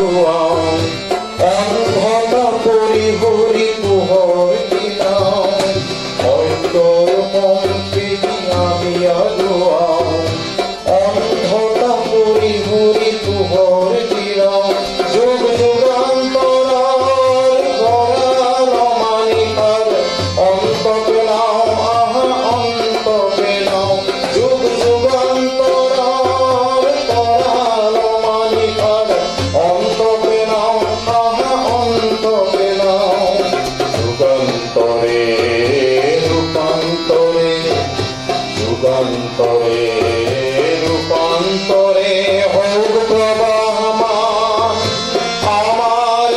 আগুৱাও অন্ধতা কৰি হৰি পোহৰ দিলাও সত্যৰ সংস্কৃতি আমি আগুৱাও অন্ধতা কৰি হৰি পোহৰ দিলাও যুগ যুগান্তৰৰ গৰাল মানিকাৰ অন্ত পেলাও আহা অন্ত পেলাও যুগ যুগান্তৰৰ গৰাল মানিকাৰ অন্ত পেলাও আহা অন্ত পেলাও যুগান্তৰে ৰূপান্তৰে যুগান্তৰে ৰূপান্তৰে হোক প্ৰবাহমান আমাৰ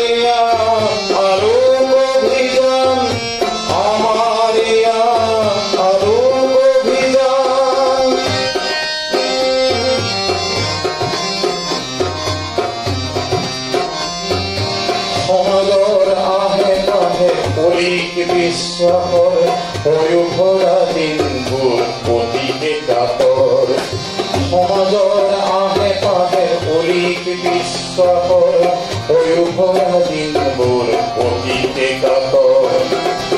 আলোক অভিযান আমাৰ আলোক অভিযান সমাজৰ আহে পাহে কলিক বিশ্বাসৰ হৈ ভৰা দিনবোৰ অতিকে কাতৰ সমাজৰ আহে পাহে কলিক বিশ্বাসৰ হৈ ভৰা দিনবোৰ অতিকে কাতৰ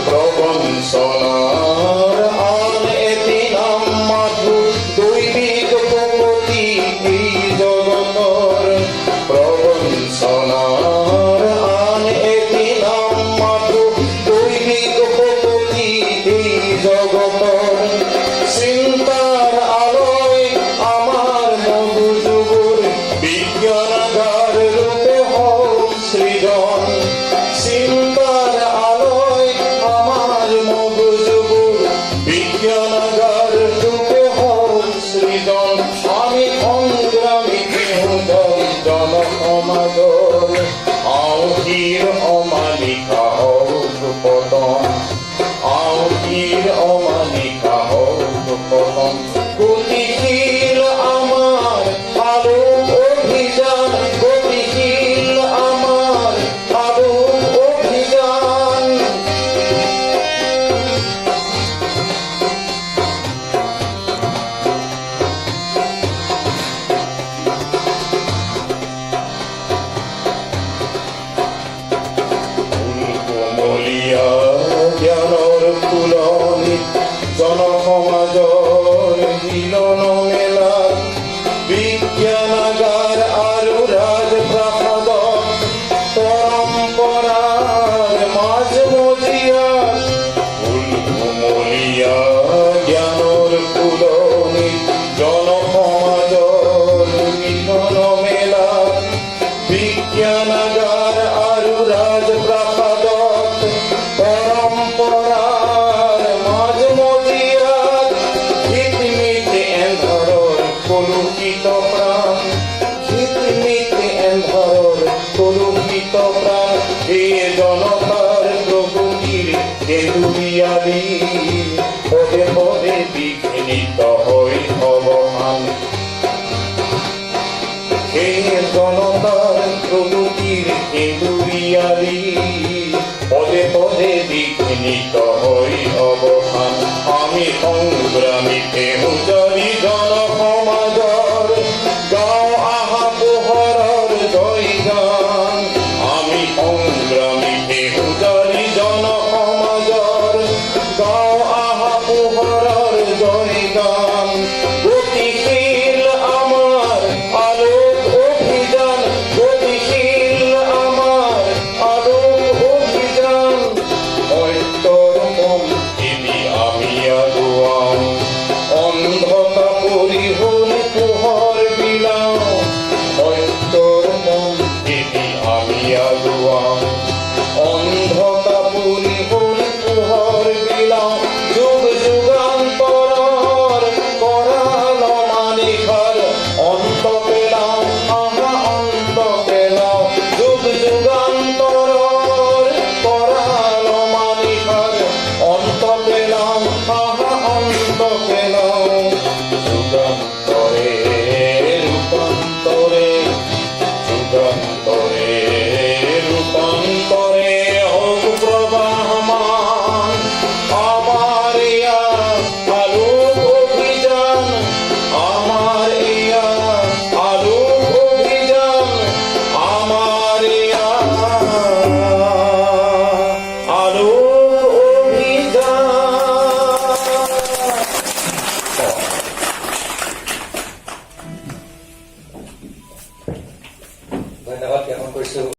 প্ৰবঞ্চনাৰ আন এটি নাম মাথো দৈবিক প্ৰগতি এই জগতৰ প্ৰবঞ্চনাৰ আন এটি নাম মাথো দৈবিক প্ৰগতি এই জগতৰ চিন্তাৰ আলোয় আমাৰ মধুযুগৰ বিজ্ঞানাগাৰ ৰূপে হোক সৃজন চিন্তাৰ আলোয় আমাৰ মধুযুগৰ বিজ্ঞানাগাৰ ৰূপে হোক সৃজন আমি সংগ্ৰামী জনসমাজৰ আউতিৰ অমানিকা হোক পতন আউতিৰ অমানিকা হোক পতন গতিশীল আমাৰ আলোক অভিযান গতিশীল আমাৰ আলোক অভিযান ফুলকুমলীয়া জ্ঞানৰ ফুলনিত জনসমাজৰ মিলন মেলা বিজ্ঞানাগাৰ আৰু ৰাজপ্ৰাসাদত পৰম্পৰাৰ মাজমজিয়াত ফুলকুমলীয়া জ্ঞানৰ ফুলনিত জনসমাজৰ মিলন মেলা বিজ্ঞানাগাৰ আৰু ৰাজপ্ৰাসাদত পৰম্পৰাৰ মাজমজিয়াত হিতমিতে এন্ধাৰৰ কলুষিত প্ৰাণ হিতমিতে এন্ধাৰৰ কলুষিত প্ৰাণ এই জনতাৰ প্ৰগতিৰ কেঁদুৰিয়ালি পদে পদে বিঘ্নিত হৈ অৱসান এই জনতাৰ প্ৰগতিৰ কেঁদুৰিয়ালি পদে পদে বিঘ্নিত হৈ অৱসান আমি সংগ্ৰামী সেউজৰী জনসমাজৰ গাঁও আহা পোহৰৰ জয়গান আমি সংগ্ৰামী সেউজৰী জনসমাজৰ গাঁও আহা পোহৰৰ জয়গান গতিশীল আমাৰ আলোক অভিযান গতিশীল আমাৰ আলোক অভিযান সত্যৰ পন্থী আমি আগুৱাও অন্ধতা কৰি হৰি পোহৰ বিলাও সত্যৰ পন্থী আমি আগুৱাও অন্ধতা কৰি হৰি পোহৰ বিলাও যুগ যুগান্তৰৰ কৰাল মানিকাৰ অন্ত পেলাও আহা অন্ত পেলাও যুগ যুগান্তৰৰ কৰাল মানিকাৰ অন্ত পেলাও আহা অন্ত পেলাও যুগান্তৰে ৰূপান্তৰে যুগান্তৰে ৰূপান্তৰে হোক প্ৰবাহমান আমাৰ আলোক অভিযান আমাৰ আলোক অভিযান আমাৰ কিছু